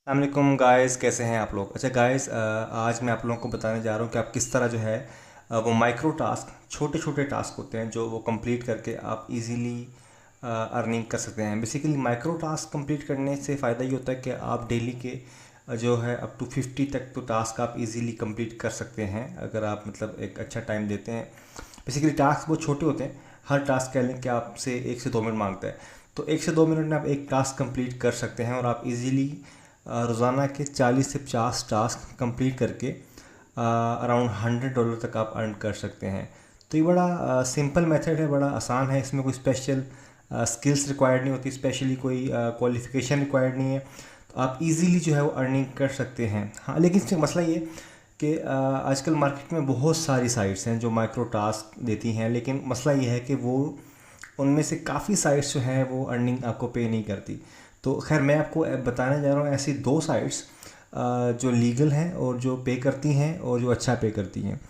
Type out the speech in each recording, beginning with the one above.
अस्सलामुअलैकुम गाइस, कैसे हैं आप लोग। अच्छा गाइस, आज मैं आप लोगों को बताने जा रहा हूँ कि आप किस तरह जो है वो माइक्रो टास्क, छोटे छोटे टास्क होते हैं जो वो कंप्लीट करके आप इजीली अर्निंग कर सकते हैं। बेसिकली माइक्रो टास्क कंप्लीट करने से फ़ायदा ये होता है कि आप डेली के जो है अप टू 50 तक तो टास्क आप इजीली कंप्लीट कर सकते हैं, अगर आप मतलब एक अच्छा टाइम देते हैं। बेसिकली टास्क बहुत छोटे होते हैं, हर टास्क कह लें कि आपसे 1 से 2 मिनट मांगता है, तो 1 से 2 मिनट में आप एक टास्क कंप्लीट कर सकते हैं और आप इजीली रोज़ाना के 40 से 50 टास्क कंप्लीट करके अराउंड $100 तक आप अर्न कर सकते हैं। तो ये बड़ा सिंपल मेथड है, बड़ा आसान है। इसमें कोई स्पेशल स्किल्स रिक्वायर्ड नहीं होती, स्पेशली कोई क्वालिफ़िकेशन रिक्वायर्ड नहीं है। तो आप इजीली जो है वो अर्निंग कर सकते हैं। हाँ, लेकिन इसमें मसला ये कि आजकल मार्केट में बहुत सारी साइट्स हैं जो माइक्रो टास्क देती हैं, लेकिन मसला ये है कि वो उनमें से काफ़ी साइट्स जो हैं वो अर्निंग आपको पे नहीं करती। तो खैर मैं आपको बताने जा रहा हूँ ऐसी 2 साइट्स जो लीगल हैं और जो पे करती हैं और जो अच्छा पे करती हैं।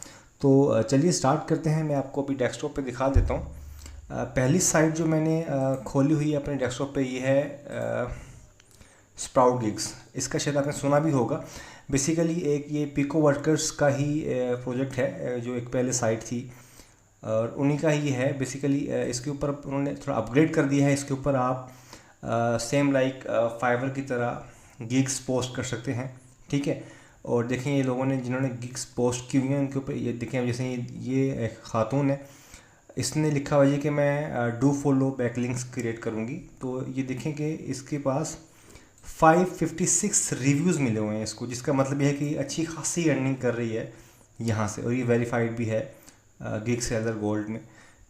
तो चलिए स्टार्ट करते हैं। मैं आपको अभी डेस्कटॉप पे दिखा देता हूँ। पहली साइट जो मैंने खोली हुई है अपने डेस्कटॉप पे, ये है स्प्राउट गिग्स। इसका शायद आपने सुना भी होगा। बेसिकली एक ये पिको वर्कर्स का ही प्रोजेक्ट है, जो एक पहले साइट थी और उन्हीं का ही है। बेसिकली इसके ऊपर उन्होंने थोड़ा अपग्रेड कर दिया है। इसके ऊपर आप सेम लाइक फाइवर की तरह गिग्स पोस्ट कर सकते हैं, ठीक है। और देखें ये लोगों ने जिन्होंने गिग्स पोस्ट की हुई हैं उनके ऊपर ये देखें, जैसे ये एक खातून है, इसने लिखा हुआ है कि मैं डू फॉलो बैकलिंक्स क्रिएट करूँगी। तो ये देखें कि इसके पास 556 रिव्यूज़ मिले हुए हैं इसको, जिसका मतलब यह है कि अच्छी खासी अर्निंग कर रही है यहाँ से, और ये वेरीफाइड भी है गिग सेलर गोल्ड में।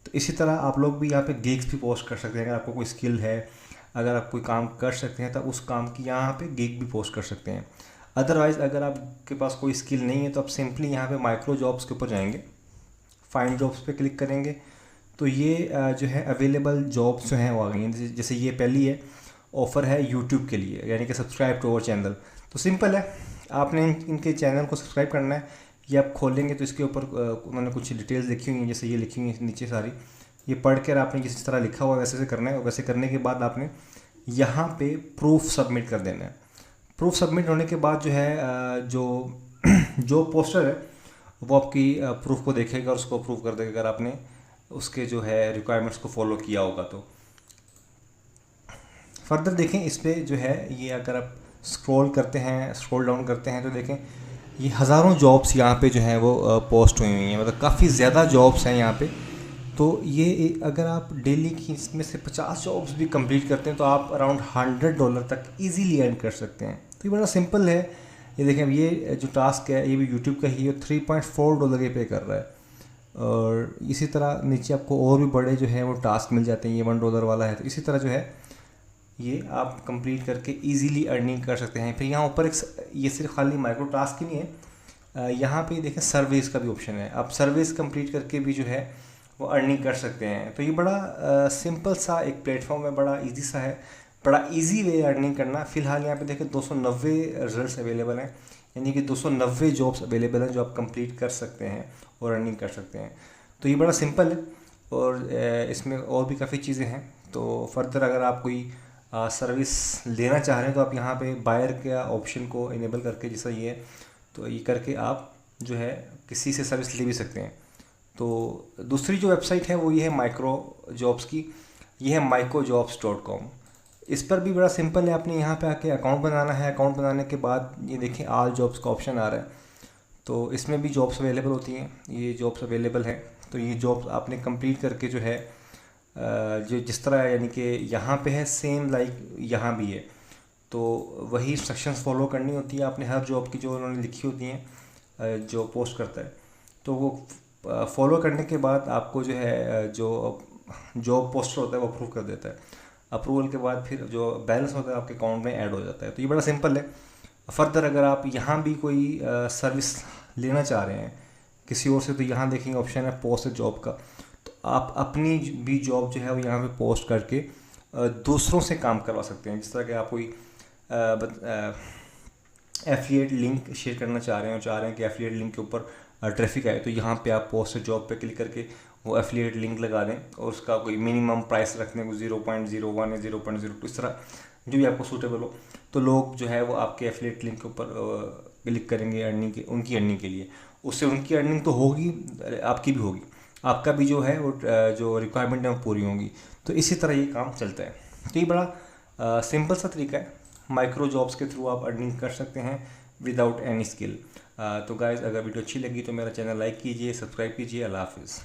तो इसी तरह आप लोग भी यहाँ पे गिग्स भी पोस्ट कर सकते हैं। अगर आपको कोई स्किल है, अगर आप कोई काम कर सकते हैं, तो उस काम की यहाँ पे गिग भी पोस्ट कर सकते हैं। अदरवाइज़ अगर आपके पास कोई स्किल नहीं है तो आप सिंपली यहाँ पे माइक्रो जॉब्स के ऊपर जाएंगे, फाइंड जॉब्स पे क्लिक करेंगे, तो ये जो है अवेलेबल जॉब्स जो हैं वो आ गई हैं। जैसे ये पहली है, ऑफ़र है यूट्यूब के लिए, यानी कि सब्सक्राइब टू अवर चैनल। तो सिंपल है, आपने इनके चैनल को सब्सक्राइब करना है। ये आप खोलेंगे तो इसके ऊपर उन्होंने कुछ डिटेल्स लिखी हुई हैं, जैसे ये लिखी हुई हैं नीचे सारी। ये पढ़ कर आपने जिस तरह लिखा हुआ वैसे से करना है, और वैसे करने के बाद आपने यहाँ पे प्रूफ सबमिट कर देना है। प्रूफ सबमिट होने के बाद जो है जो जो पोस्टर है वो आपकी प्रूफ को देखेगा और उसको अप्रूव कर देगा, अगर आपने उसके जो है रिक्वायरमेंट्स को फॉलो किया होगा। तो फर्दर देखें इस पर जो है, ये अगर आप स्क्रॉल करते हैं, स्क्रॉल डाउन करते हैं, तो देखें ये हज़ारों जॉब्स यहाँ पे जो है वो पोस्ट हुई हुई हैं, मतलब काफ़ी ज़्यादा जॉब्स हैं यहाँ पे। तो ये अगर आप डेली की इसमें से 50 जॉब्स भी कंप्लीट करते हैं तो आप अराउंड $100 तक इजीली अर्न कर सकते हैं। तो ये बड़ा सिंपल है। ये देखें, ये जो टास्क है ये भी यूट्यूब का ही है, $3.4 ये पे कर रहा है। और इसी तरह नीचे आपको और भी बड़े जो है वो टास्क मिल जाते हैं। ये $1 वाला है, तो इसी तरह जो है ये आप कंप्लीट करके इजीली अर्निंग कर सकते हैं। फिर यहाँ ऊपर एक, ये सिर्फ खाली माइक्रो टास्क ही नहीं है, यहाँ पे देखें सर्विस का भी ऑप्शन है। आप सर्विस कंप्लीट करके भी जो है वो अर्निंग कर सकते हैं। तो ये बड़ा सिंपल सा एक प्लेटफॉर्म है, बड़ा इजी सा है, बड़ा इजी वे अर्निंग करना। फिलहाल यहाँ पे देखें 290 रिजल्ट्स अवेलेबल हैं, यानी कि 290 जॉब्स अवेलेबल हैं जो आप कंप्लीट कर सकते हैं और अर्निंग कर सकते हैं। तो ये बड़ा सिंपल है, और इसमें और भी काफ़ी चीज़ें हैं। तो फर्दर अगर आप कोई सर्विस लेना चाह रहे हैं तो आप यहाँ पे बायर के ऑप्शन को इनेबल करके, जैसा ये है, तो ये करके आप जो है किसी से सर्विस ले भी सकते हैं। तो दूसरी जो वेबसाइट है वो ये है माइक्रो जॉब्स की, ये है microjobs.com। इस पर भी बड़ा सिंपल है, आपने यहाँ पे आके अकाउंट बनाना है। अकाउंट बनाने के बाद ये देखें ऑल जॉब्स का ऑप्शन आ रहा है, तो इसमें भी जॉब्स अवेलेबल होती हैं। ये जॉब्स अवेलेबल हैं, तो ये जॉब्स आपने कंप्लीट करके जो है जो जिस तरह, यानी कि यहाँ पे है सेम लाइक यहाँ भी है, तो वही इंस्ट्रक्शंस फॉलो करनी होती है आपने हर जॉब की जो उन्होंने लिखी होती हैं जो पोस्ट करता है। तो वो फॉलो करने के बाद आपको जो है जो जॉब पोस्टर होता है वो अप्रूव कर देता है। अप्रूवल के बाद फिर जो बैलेंस होता है आपके अकाउंट में ऐड हो जाता है। तो ये बड़ा सिंपल है। फर्दर अगर आप यहाँ भी कोई सर्विस लेना चाह रहे हैं किसी और से, तो यहाँ देखेंगे ऑप्शन है पोस्ट जॉब का। तो आप अपनी भी जॉब जो है वो यहाँ पे पोस्ट करके दूसरों से काम करवा सकते हैं। जिस तरह कि आप कोई एफिलिएट लिंक शेयर करना चाह रहे हैं और चाह रहे हैं कि एफिलिएट लिंक के ऊपर ट्रैफिक आए, तो यहाँ पे आप पोस्ट जॉब पे क्लिक करके वो एफिलिएट लिंक लगा दें और उसका कोई मिनिमम प्राइस रख दें, 0.01 या 0.02, इस तरह जो भी आपको सूटेबल हो, तो लोग जो है वो आपके एफिलिएट लिंक के ऊपर क्लिक करेंगे अर्निंग के, उनकी अर्निंग के लिए। उससे उनकी अर्निंग तो होगी, आपकी भी होगी, आपका भी जो है वो जो रिक्वायरमेंट है वो पूरी होंगी। तो इसी तरह ये काम चलता है। तो ये बड़ा सिंपल सा तरीका है, माइक्रो जॉब्स के थ्रू आप अर्निंग कर सकते हैं विदाउट एनी स्किल। तो गाइज़, अगर वीडियो अच्छी लगी तो मेरा चैनल लाइक कीजिए, सब्सक्राइब कीजिए। अल्लाह हाफिज़।